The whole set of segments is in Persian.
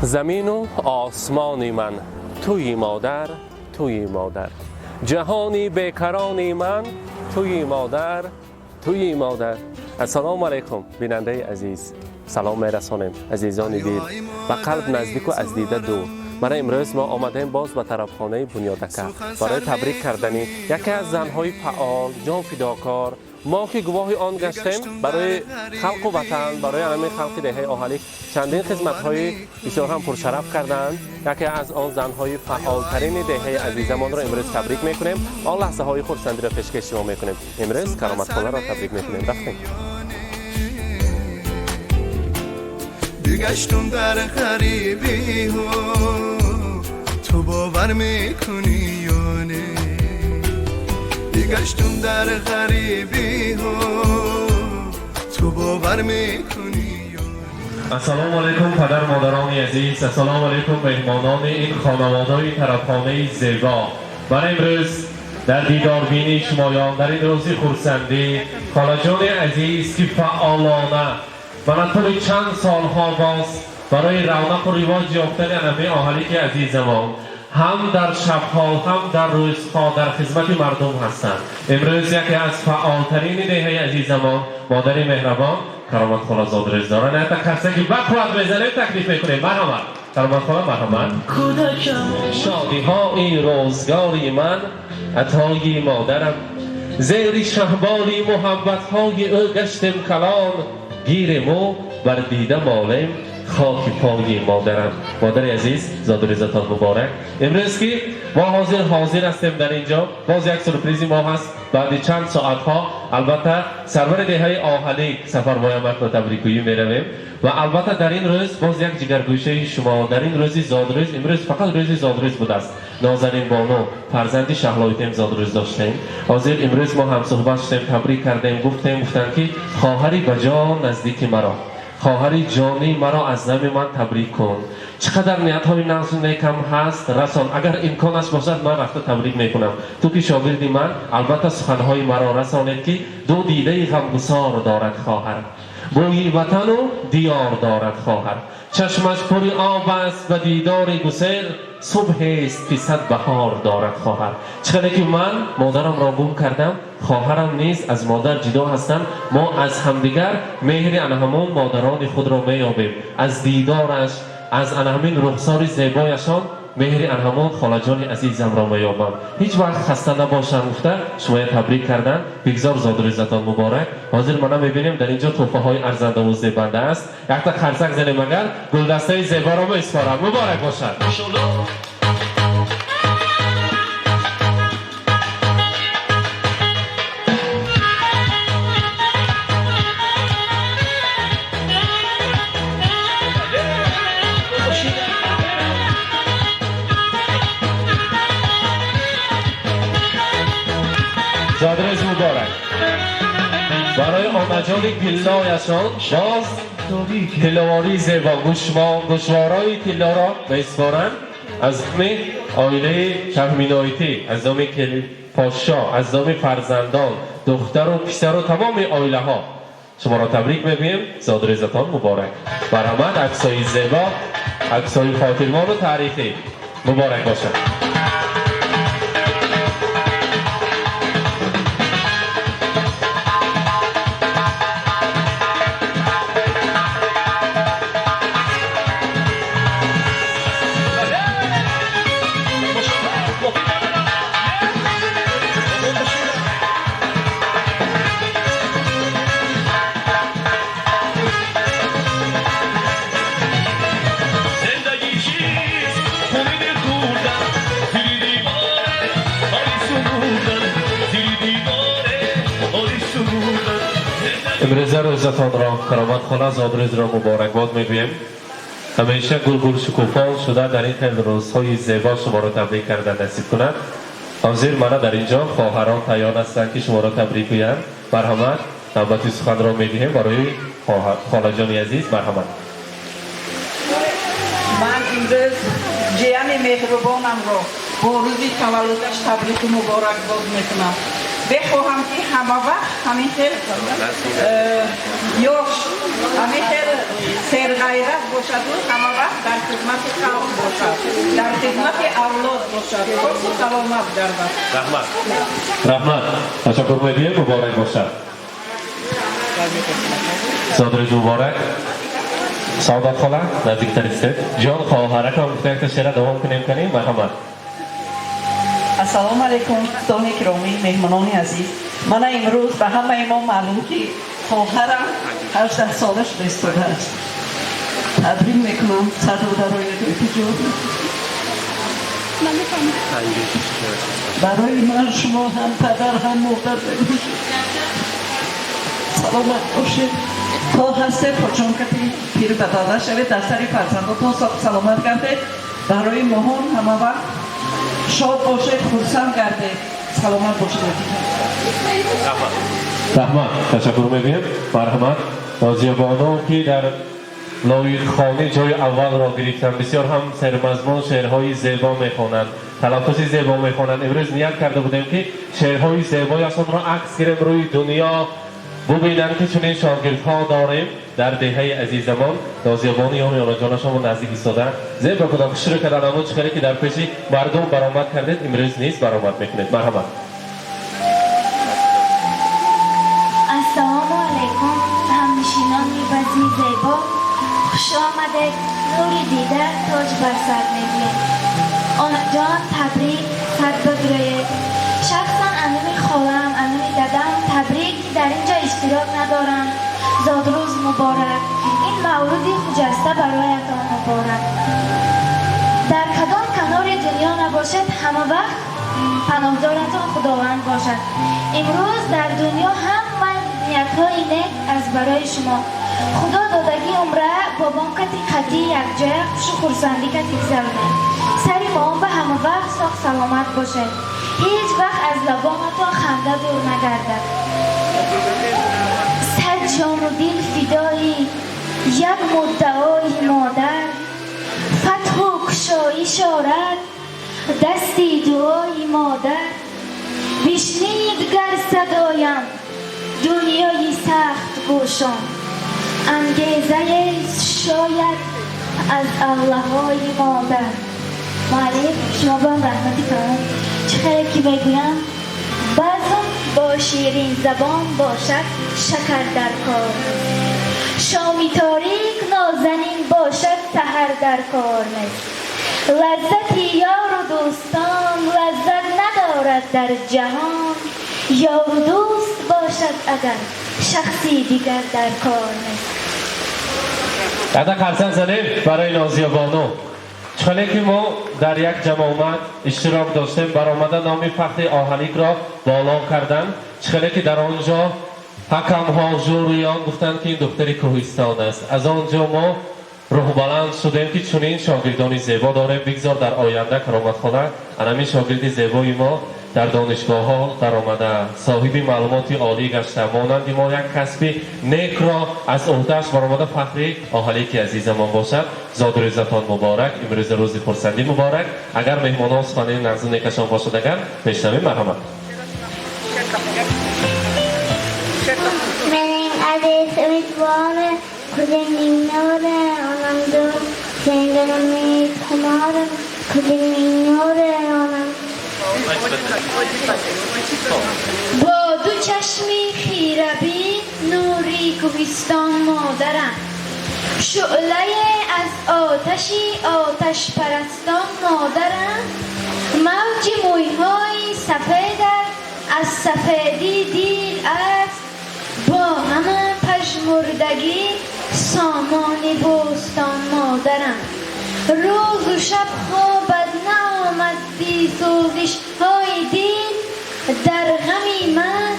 زمین و آسمانی من توی مادر توی مادر، جهانی بیکرانی من توی مادر توی مادر. السلام علیکم بیننده عزیز، سلام میرسانیم عزیزان دید و قلب نزدیک و از دیده دور. برای امروز ما آمدیم باز به طرفخانه بنیادکه برای تبریک کردنی یکی از زنهای فعال جان فداکار. ما که گواهی آن گشتیم برای خلق و وطن، برای همین خلق دهه آهلی چندین خدمت‌های بسیار هم پرشرف کردند. یکی از آن زنهای فعالترین دهه عزیزمان را امروز تبریک میکنیم. آن لحظه های خرسندی را پیشکش شما میکنیم. امروز کرامت خانه را تبریک میکنیم. رفتیم گشتم در غریبی ها، تو باور میکنی یا نه؟ گشتم در غریبی ها، تو باور میکنی یا نه؟ السلام علیکم پدر مادران عزیز، السلام علیکم مهمانان این خانواده طرفخانه زیبا. برای امروز در دیدار بینی شمایان در این روزی خرسندی خاله جان عزیز که فعالانه من طول چند سالها باز برای رونق و رواج یافتن همه آهلی که عزیز ما هم در شبها هم در روزها در خدمت مردم هستند. امروز یکی از فعالترین دهه عزیز ما مادر مهربان کرامت خاله زادرز داره. نه تا کسی که بخواد بزنه تکلیف میکنه. مرحبا کرامت خاله، مرحبا. شادی های روزگاری من عطای مادرم، زیر شهبالی محبت های او گشتم کلان، گیر مو بر دیده مالم خاک پای مادرم. مادر عزیز زادرزتان مبارک. امروز که ما حاضر هستیم در اینجا، باز یک سورپریزی ما هست. بعد چند ساعت ها البته سرور دهه آهلی سفر بایامک را تبریکویی میرویم و البته در این روز باز یک جگرگوشه شما در این روزی زادرز، امروز فقط روزی زادرز بوده است. نازنین بانو فرزندی شهلایتیم زادرز داشتیم. حاضر امروز ما هم صحبت شدیم، تبریک کردیم، گفتن که خواهری بجان نزدیک مرا، خواهری جانی مرا از نام من تبریک کن. چقدر نیت های نیکم هست رسان، اگر امکانش باشد من رفته تبریک میکنم. تو که شاگردی من البته سخنهای مرا رسانید که دو دیده غمگسار دارد خواهر، بوی وطن و دیار دارد خواهر، چشمش پری آب است و دیدار گسل، صبح است که صد بهار دارد خواهر. چقدر که من مادرم را گم کردم، خواهرم نیز از مادر جدا هستند. ما از همدیگر مهر انهمان مادران خود را میابیم، از دیدارش از انهمین رخسار زیبایشان مهر انهمان خاله جان عزیزم را میابم. هیچ وقت خسته نباشن گفته شما تبریک کردن. بگذار زادرزتان مبارک. حاضر ما میبینیم در اینجا تحفه های ارزنده و زیبنده است. یک تا خرسک زنیم اگر گلدسته زیبا را میسپارم. مبارک باشد. زادرز مبارک. برای آمجان تلایشان باز تلواری زیبا گوشوارای تلا را میسپارند از نام آیله شهمینایتی، از نام کلی پاشا، از نام فرزندان دختر و پسر و تمام آیله ها شما را تبریک میگویم. زادرزتان مبارک. برآمد عکسای زیبا، عکسای خاطرمان و تاریخی. مبارک باشد. امروز روزتان را کرامت خانه زادرز را مبارکباد میگویم. همیشه گل شکوفا شده در این خیلی روزهای زیبا شما را تبریک کردن نصیب کند. حاضر من در اینجا خواهران تیار هستند که شما را تبریک گویند. مرحمت نوبت سخن را میدهیم برای خاله جان عزیز. مرحمت. من امروز جیان مهربانم را با روزی تولدش تبریک و مبارکباد میکنم. بخواهم که همه وقت همین خیل یوش همین خیل سرغیرت باشد و همه وقت در خدمت قوم باشد در خدمت اولاد باشد خوش و سلامت گردد. رحمت تشکر می‌کنیم. مبارک باشد. صادرج مبارک. سعادت خاله نزدیکتر استید. جان خواهرک هم گفتن که شعر دوام کنیم. مرحمت. السلام علیکم دوستان گرامی مهمانان عزیز. من امروز به همه ما معلوم که خواهرم 18 سالش رسیده است. تبریک میکنم صد و درای دویتی برای من شما هم پدر هم مادر بگوشید سلامت باشید تا هسته پاچان کتی پیر به داده شوید در سری فرزنداتون سلامت گردید برای ما هم همه وقت شاد باشید خورسند گردید سلامت باشید. رحمت تشکر می‌کنیم. مرحمت نازیه بانو که در لایق خانه جای اول را گرفتن بسیار هم سرمضمون شعرهای زیبا میخوانند تلفظ زیبا میخوانند. امروز نیت کرده بودیم که شعرهای زیبای از آن را عکس گیریم روی دنیا ببینند که چنین شاگردها داریم در دهه عزیزمان. نازیه بانو یا جان شما نزدیک ایستاده زیبا کدام شروع کردن اما چکاری که در پیش مردم برآمد کردید امروز نیست برآمد میکنید. مرحبا. السلام علیکم همنشینان بزمی زیبا خوش آمدید نوری دیده تاج بر سر میگیرید آن جان تبریک صد بگیرید. شخصا انوی خالم انوی ددم تبریک در اینجا اشتراک ندارم. زادروز مبارک این مولودی خجسته برایتان مبارک. در کدام کنار دنیا نباشد همه وقت پناهدارتان خداوند باشد. امروز در دنیا هم نیت‌های نیک از برای شما خدا دادگی عمره با بانکتی خطی یک جای خوش و خورسندی کتی گذرونه سری ما به همه وقت ساخت سلامت باشه هیچ وقت از لبانتان خنده دور نگردد. صد جان و دل فدایی یک مدعای مادر فتح و کشایی شارد دستی دعای مادر بشنید گر صدایم دنیای سخت گوشان انگیزه شاید از الله‌های مادر. معلم شما با رحمتی کنم چه خیلی که بگویم بعضم با شیرین زبان باشد شکر در کار شامی تاریک نازنین باشد سحر در کار لذتی یار و دوستان لذت ندارد در جهان یار و دوست باشد اگر شخصی دیگر در کار نیست. بعد خرسن زنیم برای نازیه بانو چخاله که ما در یک جماعت اشتراک داشتیم برآمده نام فخر آهنیک را بالا کردن چخاله که در آنجا حکم ها جوریان گفتند که این دختری کوهستان است. از آنجا ما روح بلند شدیم که چنین شاگردانی زیبا داریم بگذار در آینده کرامت خانه انمی شاگردی زیبای ما در دانشگاه ها در آمده صاحب معلومات عالی گشته مانند ما یک کسب نیک را از عهده‌اش برآمده فخری آهلی که عزیزمان باشد. زاد و روزتان مبارک امروز روز خرسندی مبارک. اگر مهمانان سخنی نزد نیکشان باشد اگر بشنویم. مرحمت. من عزیز امیدوارم کدوم نوره آنم دو زندگی کمارم کدوم نوره آنم با دو چشمی خیربی نوری کوهستان مادرم شعله از آتش پرستان مادرم موج مویهای سفید از سفیدی دیر است با همه پژمردگی سامان بوستان مادرم روز و شب خوابت نآمد بی سوزش های دید در غمی من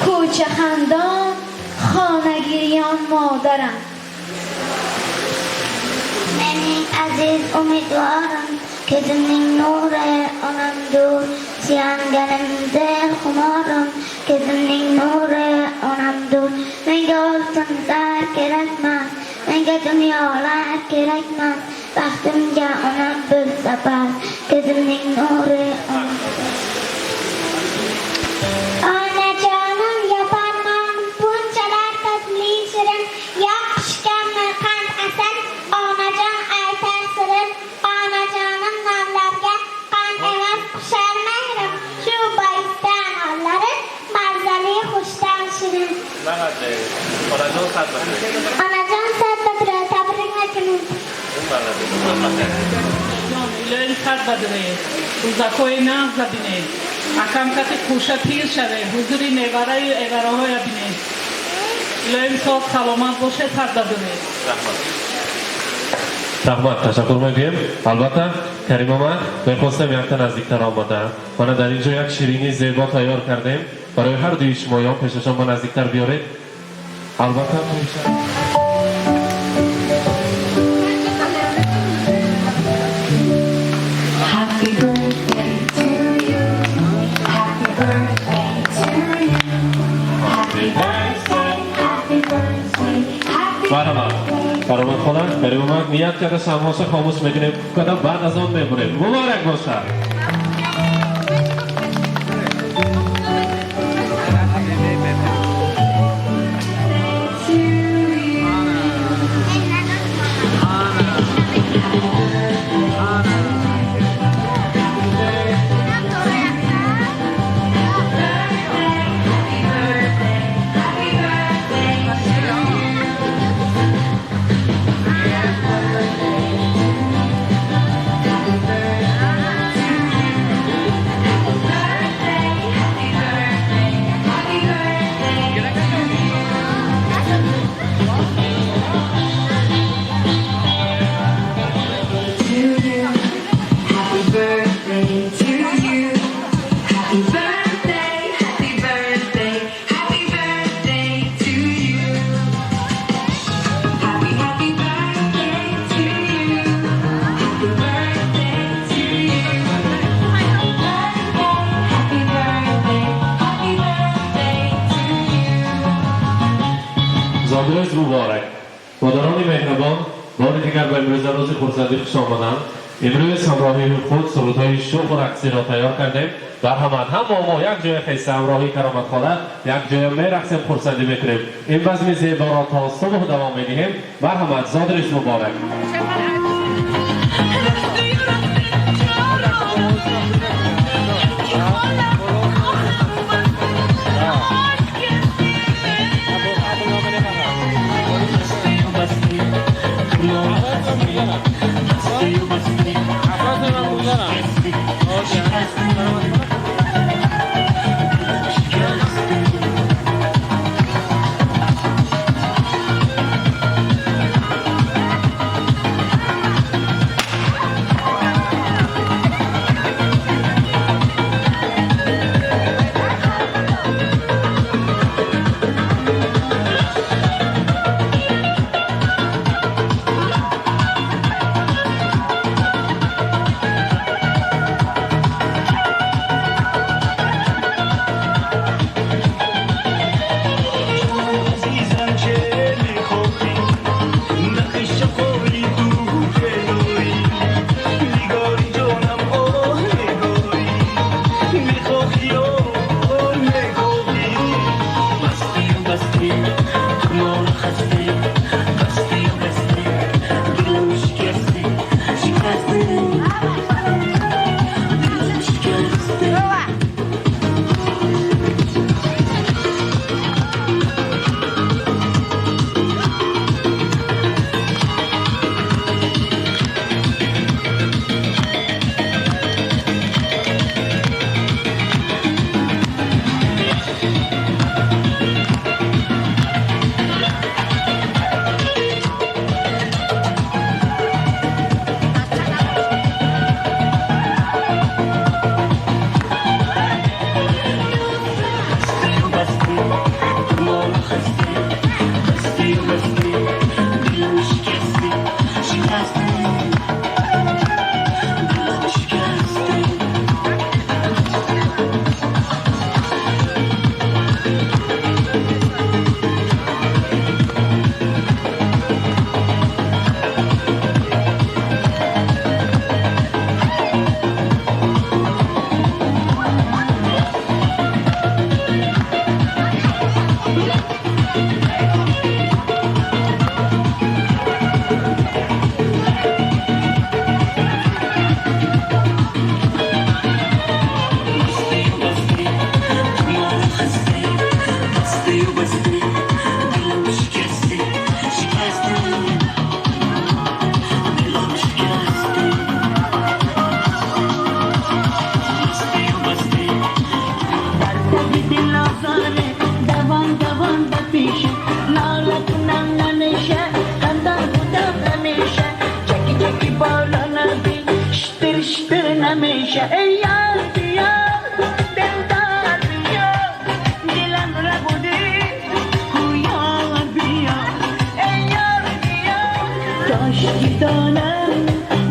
کوچه خندان خانه گریان مادرم. من عزیز امیدوارم که زمین نور آنم دور سیانگرم دل خمارم که زمین نور آنم دور منگه olsun zar gerekmez منگه dünyalar gerekmez baxtimga onam bo'lsa bas ko'zimning nuri خالجان صد بخیر. آنجان صد بخیر تبریک نکنید. الهی صد بدره روزکای ناز ببینه اکم کتی کوشه پیر شده حضوری نگاره های بینه الهی صاحب سلامت باشه صد بدره. رحمت تشکر میگیم. البته کریم آمد میخواستم یک تا نزدیکتر آمده. من در اینجا یک شیرینی زیبا تیار کردیم برای هر دوی شمایان پیششان با نزدیکتر بیارید. البته Happy birthday to you. Happy birthday to you. Happy birthday, happy birthday, happy مرحبا فرامت خانم کریم آمد نیت کرده شمهاش خاموش میکنیم کدام بعد از آن میبریم. مبارک باشه. زادروز مبارک. مادران مهربان بار دیگر به امروز روز خورسندی خوش آمدند. امروز همراهی خود سرودهای شوق و رقصی را تیار کردیم. مرحمت هم ما یک جای خیسته همراهی کرامت خاله یک جای میرقصیم خورسندی میکنیم. این بزم زیبا را تا صبح دوام میدهیم. مرحمت زادروز مبارک. کنم نمیشه خندم بودم نمیشه چکی چکی بالا نبی شتر شتر نمیشه ای یار بیا دلدار بیا دلم را بودی یار بیا ای یار بیا داشتی دانم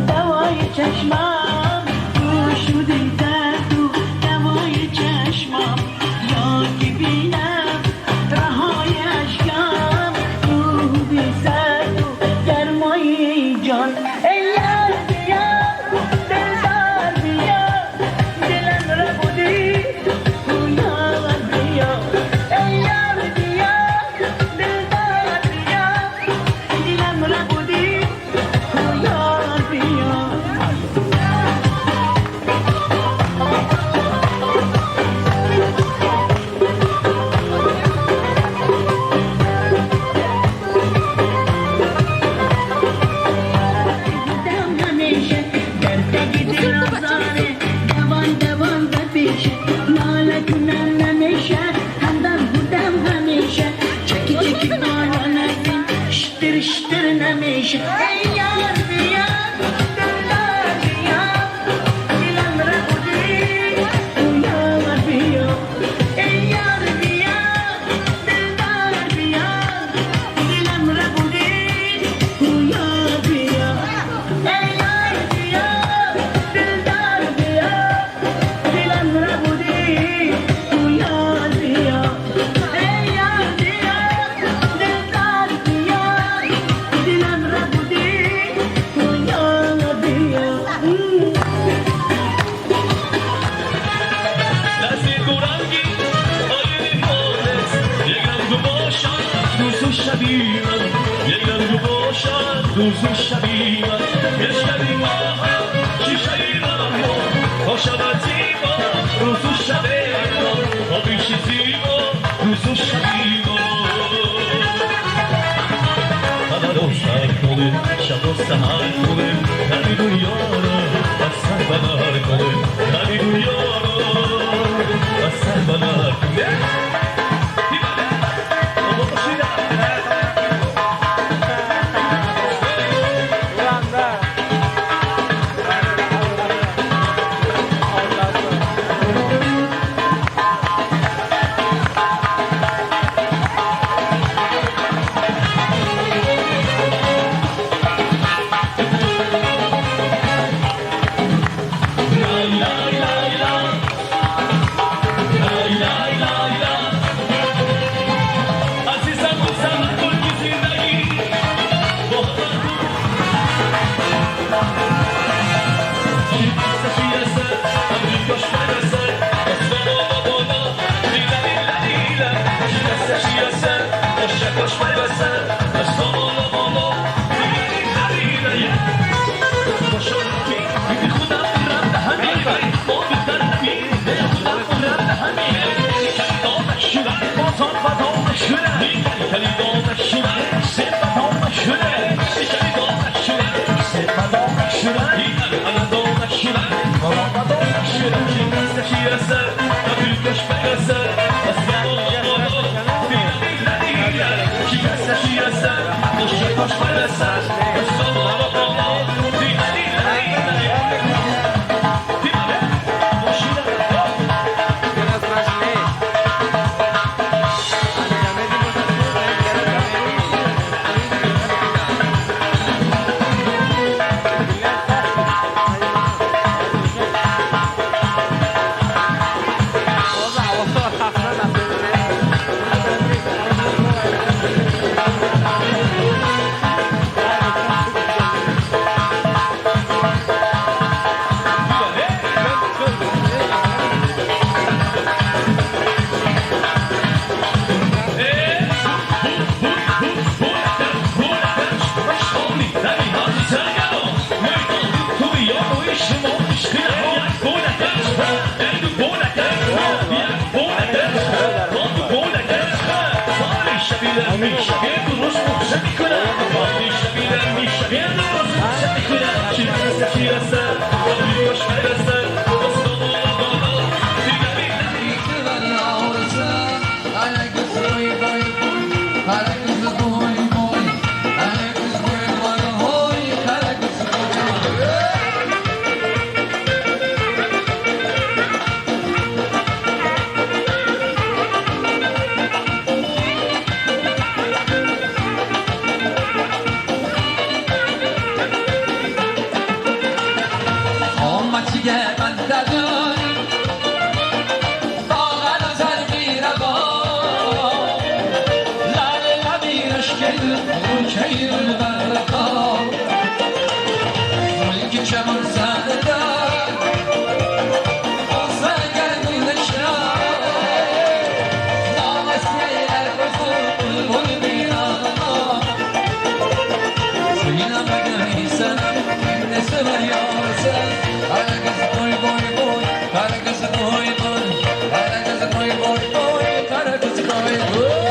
دوای چشمم تو شدی درد و دوای چشمم یادی بینم رهای اشکم تو بی سرد و گرمای جان ای یار بیا دلدار بیا دلم را بودی یار بیا ای یار بیا دلدار بیا دلم را بودی یار بیا بودم همیشه در تک دل آزاره دوان دوان بپیشه ناله کنم نمیشه همدم بودم همیشه چکی چکی بالا نزین شتر شتر نمیشه ای یار بیا دلدار بیا دلم را بودی یار بیا ای یار بیا دلدار بیا دلم را بودی یار بیا ای یار بیا دلدار بیا دلم را بودی یار بیا ای یار بیا دلدار بیا دلم را بودی یار بیا نسیم دورنگی آینی پارس یک رنگ باشد دوست و شبیه یک رنگ باشد دوست و شبیه یه شبیه ماه شیشه ای رنگ باشد زیبا روز و شبیه آبیش زیبا روز و شبیه همه سر کنه شب و سهر کنه همه دنیا رو از سر ببر کنه همه دنیا رو از سر ببر کنه Para que Haydi okey berqa Zulki kemal sende Olsa gel güneşe Namasiye kuzul boy binana Söyleme gelsen ne seviyorsan Kara kız boy boy boy Kara kız boy boy Kara kız boy boy boy Kara kız boy boy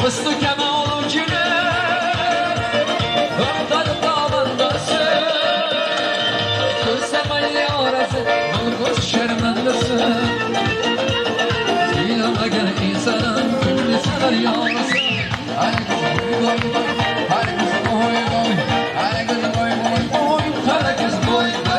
Mıstık eme olur cine Ömdarım davandası Kız emelli orası Nurkuş şermendesi Silahla gel insanın Gülü sever yarası Hadi kızım boy boy boy Hadi kızım boy boy Hadi kızım boy boy boy Kara kız boy boy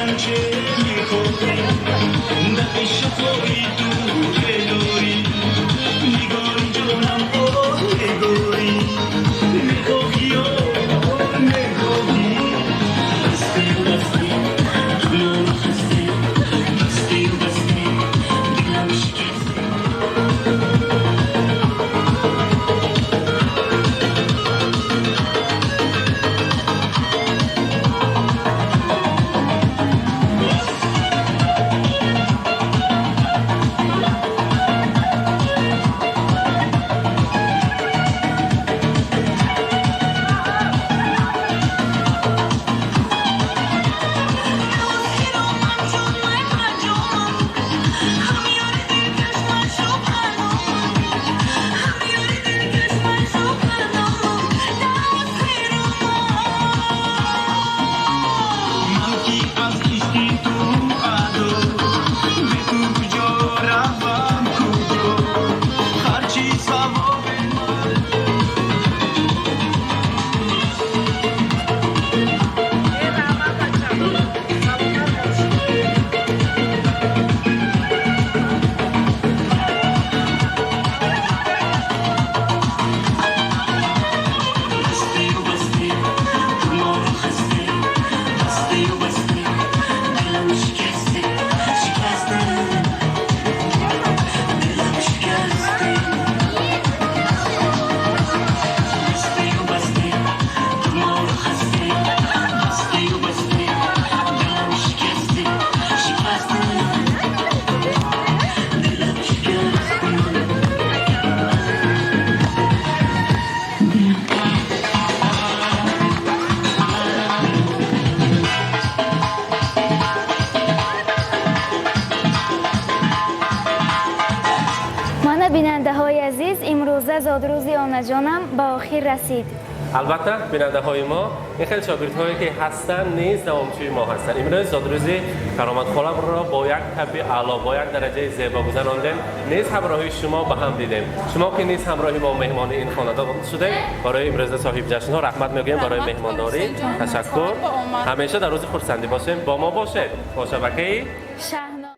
هرچه میخوری در پیش توی تو که داری نگاری جانم آه نگاری نگاهی آه نگاهی بستی و بستی دلم خستی بستی و بستی دلم شکستی بیننده های عزیز امروزه زادروزی آنا جانم به آخر رسید. البته بیننده های ما این خیلی شاگردهایی که هستن نیز دوامچوی ما هستن. امروز زادروزی کرامت خالم را با یک طبع اعلی با یک درجه زیبا گذراندیم. نیز همراهی شما به هم دیدیم. شما که نیز همراهی با مهمان این خانواده شده برای امروز صاحب جشن ها رحمت میگویم. برای مهمانداری تشکر. همیشه در روز خرسندی باشیم. با ما باشید. با شبکه شهنا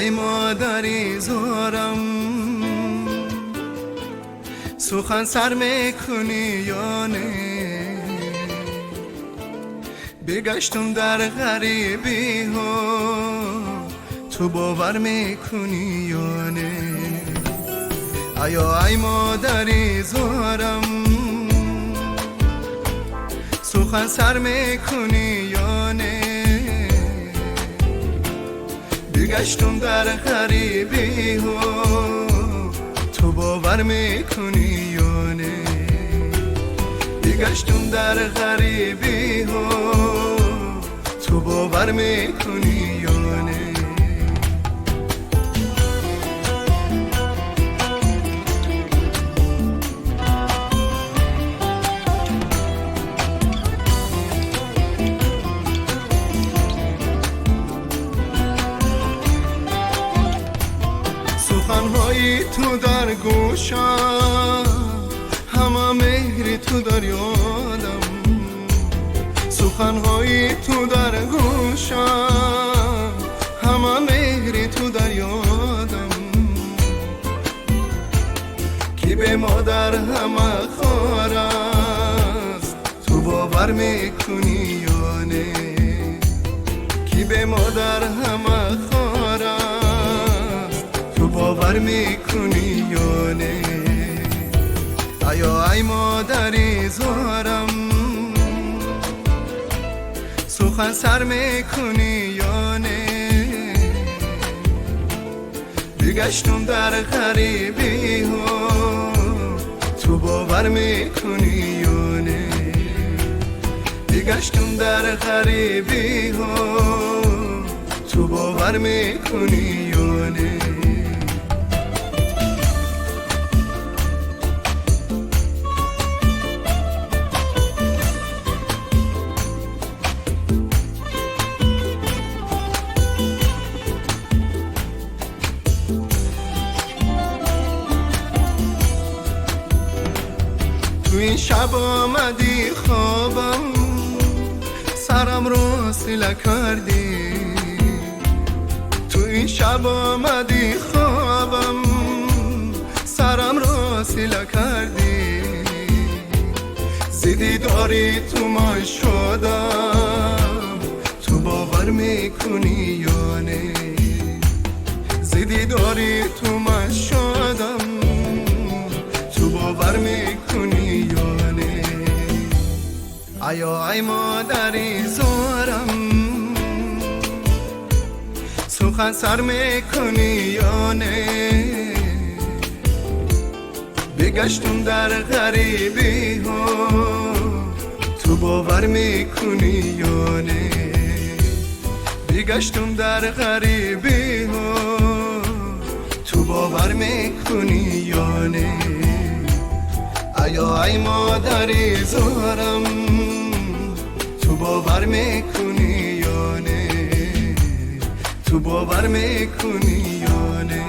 ای مادری زارم سخن سر میکنی یا نه بگشتم در غریبی ها تو باور میکنی یا نه ای مادری زارم سخن سر میکنی یا نه بگشتم در غریبی ها تو باور میکنی یا نه بگشتم در غریبی ها تو باور میکنی یا نه سخنهای تو در گوشم همه مهری تو در یادم سخنهای تو در گوشم همه مهری تو در یادم کی به مادر همه خوار است تو باور میکنی یا نه کی به مادر همه خوار است تو باور میکنی یا نه ای مادری زارم سخن سر میکنی یا نه بگشتم در غریبی ها تو باور میکنی یا نه بگشتم در غریبی ها تو باور میکنی یا نه تو این شب آمدی خوابم سرم رو سیله کردی تو این شب آمدی خوابم سرم رو سیله کردی زیدی داری تو من شدم تو باور میکنی یا نه زیدی داری تو من شدم تو باور میکنی یا نه آیا ای مادری زارم سخن سر میکنی یا نه بگشتم در غریبی ها تو باور میکنی یا نه بگشتم در غریبی ها تو باور میکنی یا نه آیا ای مادری زارم تو باور میکنی یا نه تو باور میکنی یا نه